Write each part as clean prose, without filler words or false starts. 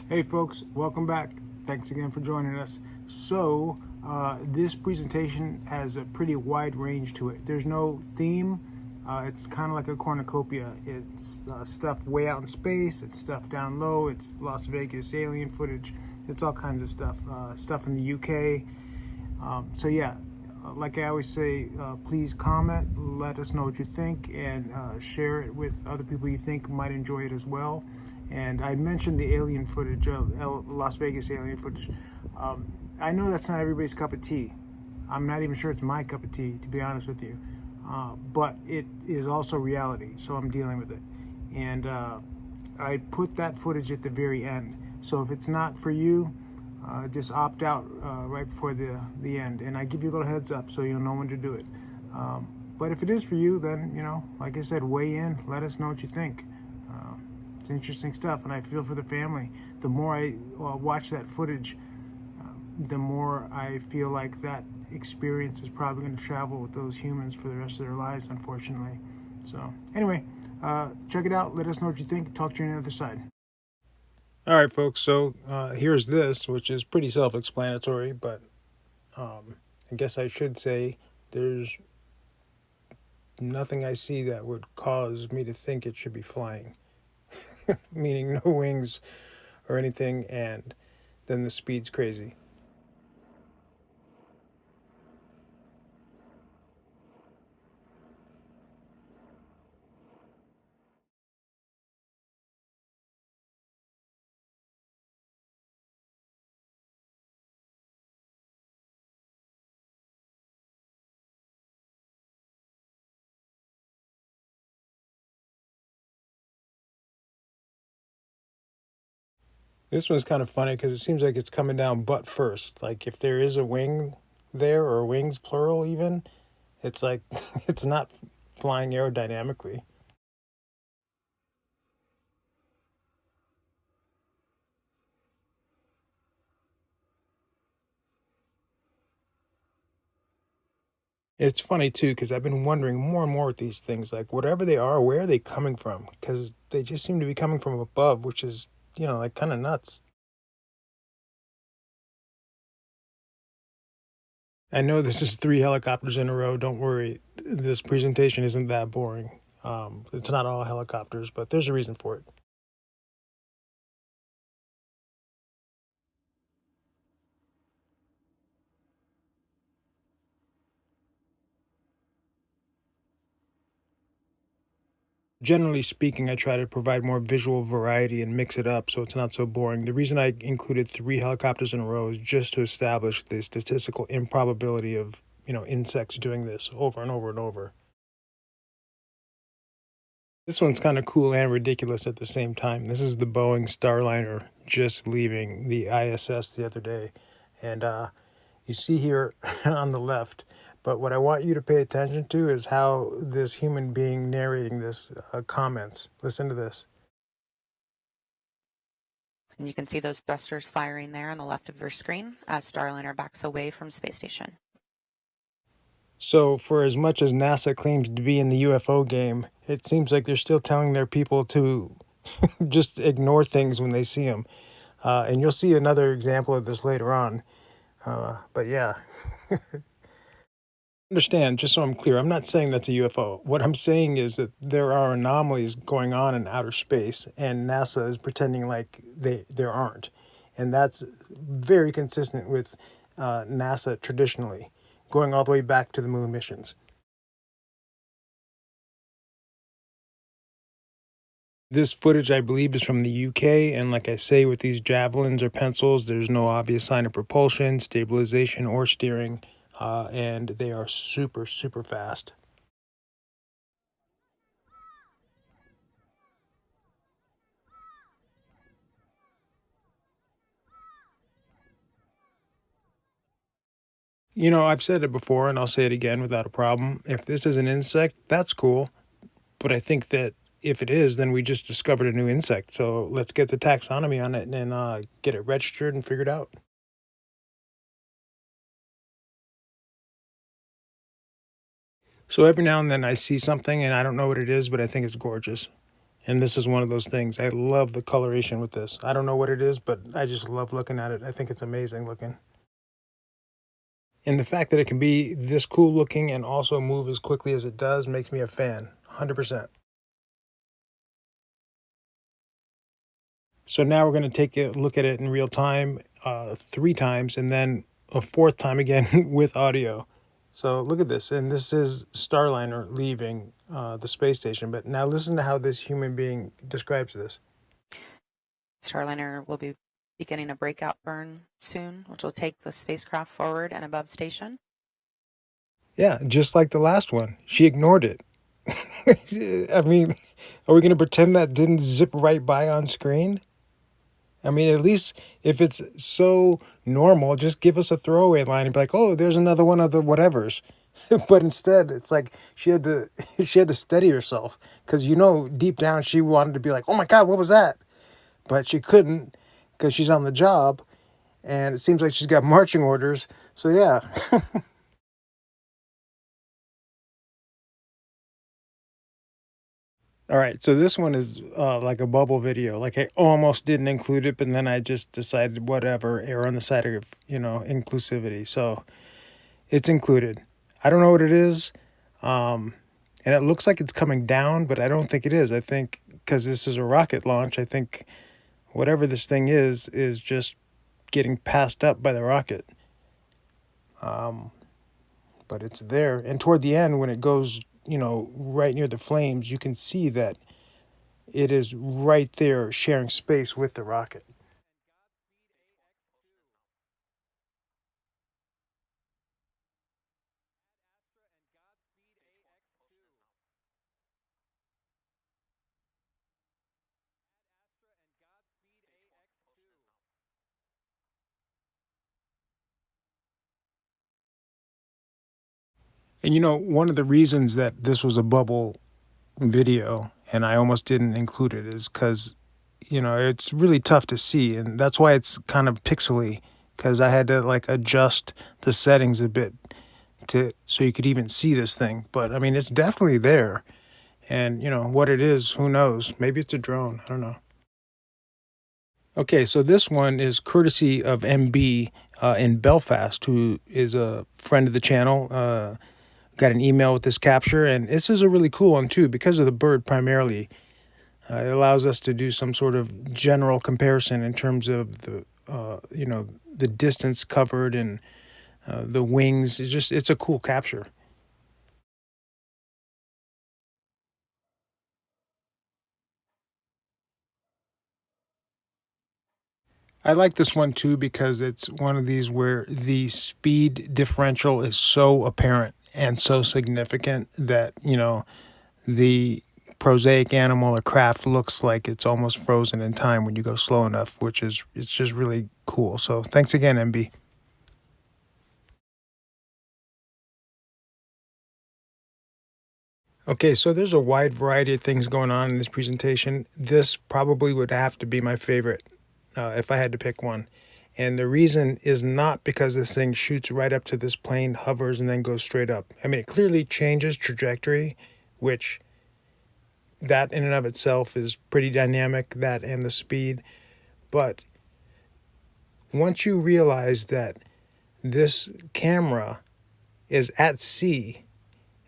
Hey folks, welcome back. Thanks again for joining us. So, this presentation has a pretty wide range to it. There's no theme. It's kind of like a cornucopia. It's stuff way out in space, it's stuff down low, it's Las Vegas alien footage, it's all kinds of stuff. Stuff in the UK. So, yeah, like I always say, please comment, let us know what you think, and share it with other people you think might enjoy it as well. And I mentioned the alien footage, Las Vegas alien footage. I know that's not everybody's cup of tea. I'm not even sure it's my cup of tea, to be honest with you. But it is also reality, so I'm dealing with it. And I put that footage at the very end. So if it's not for you, just opt out right before the end. And I give you a little heads up so you'll know when to do it. But if it is for you, then, like I said, weigh in, let us know what you think. It's interesting stuff, and I feel for the family. The more I watch that footage, the more I feel like that experience is probably going to travel with those humans for the rest of their lives, unfortunately. So, anyway, check it out. Let us know what you think. Talk to you on the other side. All right, folks. So, here's this, which is pretty self-explanatory, but I guess I should say there's nothing I see that would cause me to think it should be flying. Meaning no wings or anything, and then the speed's crazy. This one's kind of funny because it seems like it's coming down butt first. Like if there is a wing there, or wings plural even, it's like it's not flying aerodynamically. It's funny too because I've been wondering more and more with these things, like whatever they are, where are they coming from? Because they just seem to be coming from above, which is, like kind of nuts. I know this is 3 helicopters in a row. Don't worry, this presentation isn't that boring. It's not all helicopters, but there's a reason for it. Generally speaking, I try to provide more visual variety and mix it up so it's not so boring. The reason I included 3 helicopters in a row is just to establish the statistical improbability of, insects doing this over and over and over. This one's kind of cool and ridiculous at the same time. This is the Boeing Starliner just leaving the ISS the other day. And you see here on the left, but what I want you to pay attention to is how this human being narrating this comments. Listen to this. And you can see those thrusters firing there on the left of your screen as Starliner backs away from space station. So, for as much as NASA claims to be in the UFO game, it seems like they're still telling their people to just ignore things when they see them. And you'll see another example of this later on. But yeah. Understand, just so I'm clear, I'm not saying that's a UFO. What I'm saying is that there are anomalies going on in outer space, and NASA is pretending like there aren't. And that's very consistent with NASA traditionally, going all the way back to the moon missions. This footage, I believe, is from the UK, and like I say, with these javelins or pencils, there's no obvious sign of propulsion, stabilization, or steering, and they are super, super fast. I've said it before, and I'll say it again without a problem. If this is an insect, that's cool, but I think that if it is, then we just discovered a new insect, so let's get the taxonomy on it and get it registered and figured out. So every now and then I see something and I don't know what it is, but I think it's gorgeous. And this is one of those things. I love the coloration with this. I don't know what it is, but I just love looking at it. I think it's amazing looking. And the fact that it can be this cool looking and also move as quickly as it does makes me a fan, 100%. So now we're going to take a look at it in real time, 3 times, and then a 4th time again with audio. So look at this, and this is Starliner leaving the space station. But now listen to how this human being describes this. Starliner will be beginning a breakout burn soon, which will take the spacecraft forward and above station. Yeah, just like the last one. She ignored it. I mean, are we going to pretend that didn't zip right by on screen? I mean, at least if it's so normal, just give us a throwaway line and be like, "Oh, there's another one of the whatevers." But instead, it's like she had to she had to steady herself because deep down she wanted to be like, "Oh my God, what was that?" But she couldn't because she's on the job, and it seems like she's got marching orders. So yeah. All right, so this one is like a bubble video. Like I almost didn't include it, but then I just decided whatever, err on the side of inclusivity. So it's included. I don't know what it is, and it looks like it's coming down, but I don't think it is. I think because this is a rocket launch, I think whatever this thing is just getting passed up by the rocket. But it's there, and toward the end, when it goes, right near the flames, you can see that it is right there sharing space with the rocket. And one of the reasons that this was a bubble video and I almost didn't include it is because, it's really tough to see. And that's why it's kind of pixely because I had to like adjust the settings a bit so you could even see this thing. But I mean, it's definitely there. And, what it is, who knows? Maybe it's a drone. I don't know. Okay, so this one is courtesy of MB in Belfast, who is a friend of the channel. Got an email with this capture, and this is a really cool one too because of the bird primarily. It allows us to do some sort of general comparison in terms of the distance covered and the wings. It's a cool capture. I like this one too because it's one of these where the speed differential is so apparent and so significant that, the prosaic animal or craft looks like it's almost frozen in time when you go slow enough, it's just really cool. So thanks again, MB. Okay, so there's a wide variety of things going on in this presentation. This probably would have to be my favorite if I had to pick one. And the reason is not because this thing shoots right up to this plane, hovers, and then goes straight up. I mean, it clearly changes trajectory, which that in and of itself is pretty dynamic, that and the speed. But once you realize that this camera is at sea,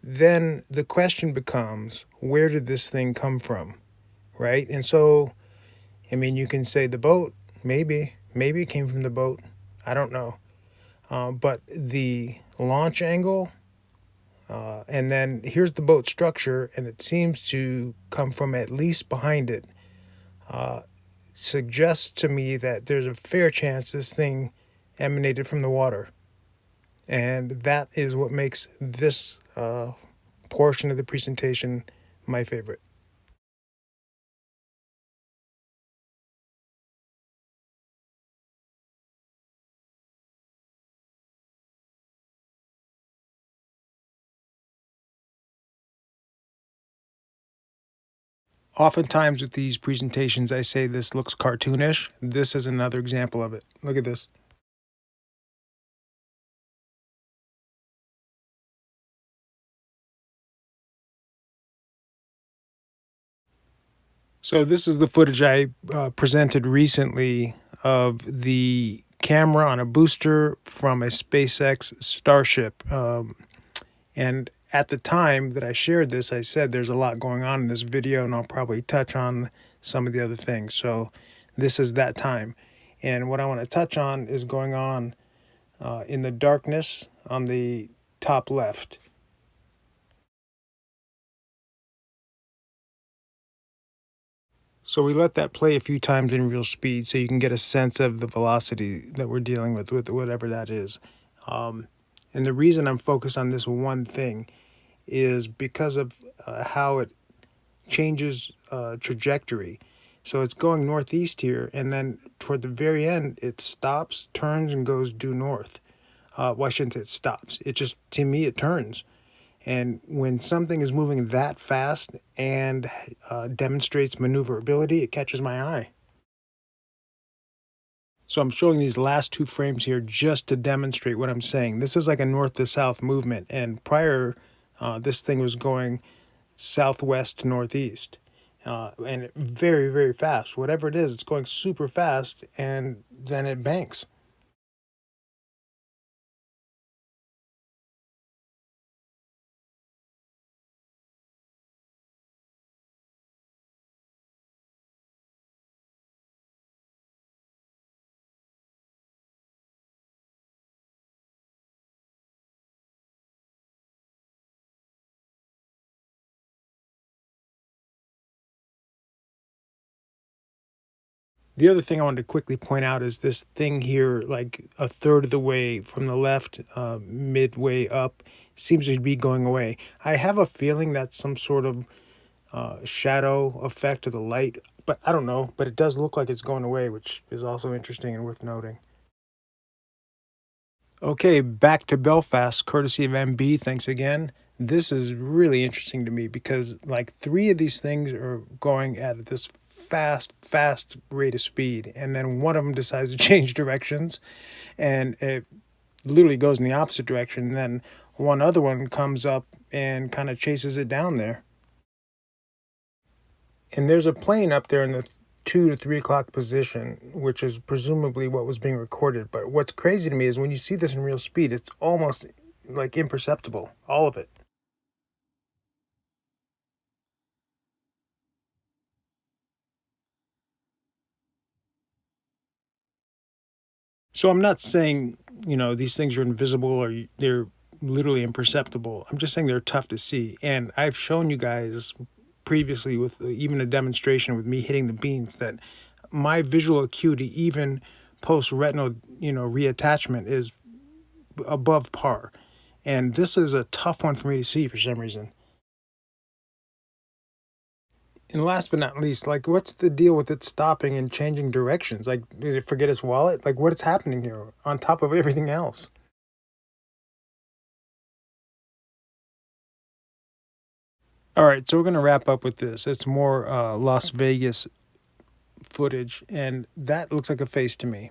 then the question becomes, where did this thing come from? Right? And so, I mean, you can say the boat, maybe it came from the boat. I don't know. But the launch angle, and then here's the boat structure, and it seems to come from at least behind it, suggests to me that there's a fair chance this thing emanated from the water. And that is what makes this portion of the presentation my favorite. Oftentimes with these presentations, I say this looks cartoonish. This is another example of it. Look at this. So this is the footage I presented recently of the camera on a booster from a SpaceX Starship. And at the time that I shared this, I said there's a lot going on in this video, and I'll probably touch on some of the other things. So this is that time. And what I want to touch on is going on in the darkness on the top left. So we let that play a few times in real speed so you can get a sense of the velocity that we're dealing with whatever that is. And the reason I'm focused on this one thing is because of how it changes trajectory. So it's going northeast here, and then toward the very end, it stops, turns, and goes due north. Well, I shouldn't say it stops. It just, to me, it turns. And when something is moving that fast and demonstrates maneuverability, it catches my eye. So I'm showing these last two frames here just to demonstrate what I'm saying. This is like a north to south movement, and prior, this thing was going southwest to northeast. And very, very fast. Whatever it is, it's going super fast, and then it banks. The other thing I wanted to quickly point out is this thing here, like a third of the way from the left, midway up, seems to be going away. I have a feeling that's some sort of shadow effect of the light, but I don't know. But it does look like it's going away, which is also interesting and worth noting. Okay, back to Belfast, courtesy of MB. Thanks again. This is really interesting to me because like three of these things are going at this fast rate of speed, and then one of them decides to change directions, and it literally goes in the opposite direction. And then one other one comes up and kind of chases it down there. And there's a plane up there in the 2 to 3 o'clock position, which is presumably what was being recorded. But what's crazy to me is when you see this in real speed, it's almost like imperceptible, all of it. So I'm not saying, these things are invisible or they're literally imperceptible. I'm just saying they're tough to see. And I've shown you guys previously with even a demonstration with me hitting the beans that my visual acuity, even post retinal, reattachment, is above par. And this is a tough one for me to see for some reason. And last but not least, like, what's the deal with it stopping and changing directions? Like, did it forget its wallet? Like, what is happening here on top of everything else? All right, so we're going to wrap up with this. It's more Las Vegas footage, and that looks like a face to me.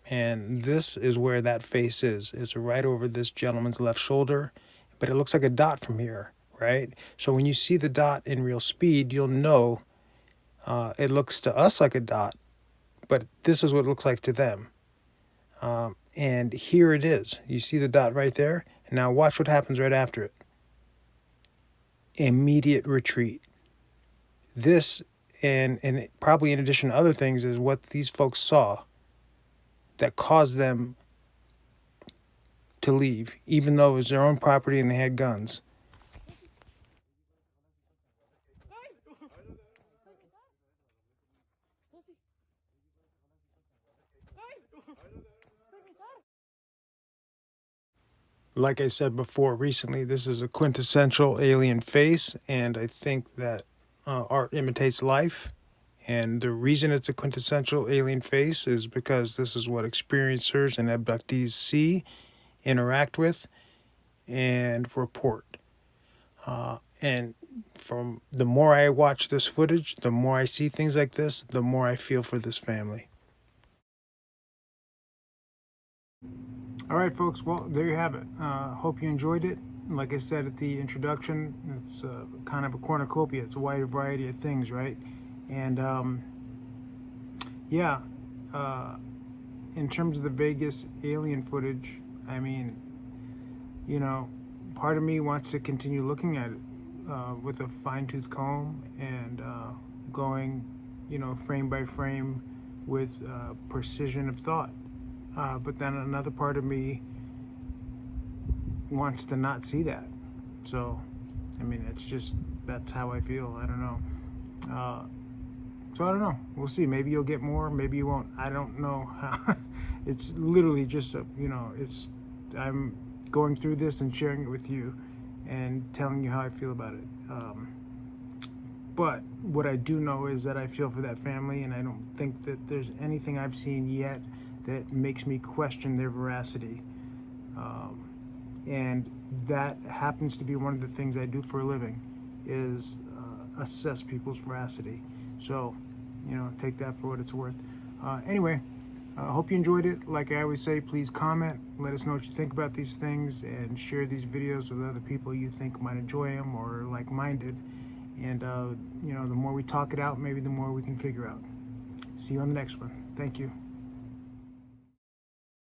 And this is where that face is. It's right over this gentleman's left shoulder, but it looks like a dot from here, right? So when you see the dot in real speed, you'll know it looks to us like a dot, but this is what it looks like to them. And here it is. You see the dot right there? And now watch what happens right after it. Immediate retreat. This, and probably in addition to other things, is what these folks saw that caused them to leave, even though it was their own property and they had guns. Like I said before, recently, this is a quintessential alien face, and I think that art imitates life. And the reason it's a quintessential alien face is because this is what experiencers and abductees see, interact with, and report. And from the more I watch this footage, the more I see things like this, the more I feel for this family. All right, folks. Well, there you have it. Hope you enjoyed it. Like I said at the introduction, it's kind of a cornucopia. It's a wide variety of things, right? And yeah, in terms of the Vegas alien footage, I mean, you know, part of me wants to continue looking at it with a fine-tooth comb and going, you know, frame by frame with precision of thought. But then another part of me wants to not see that. So, I mean, it's just, that's how I feel. I don't know. So I don't know. We'll see. Maybe you'll get more. Maybe you won't. I don't know. It's literally just a, you know, I'm going through this and sharing it with you and telling you how I feel about it. But what I do know is that I feel for that family, and I don't think that there's anything I've seen yet that makes me question their veracity. And that happens to be one of the things I do for a living, is assess people's veracity. So, you know, take that for what it's worth. Anyway, I hope you enjoyed it. Like I always say, please comment. Let us know what you think about these things, and share these videos with other people you think might enjoy them or are like-minded. And, you know, the more we talk it out, maybe the more we can figure out. See you on the next one. Thank you.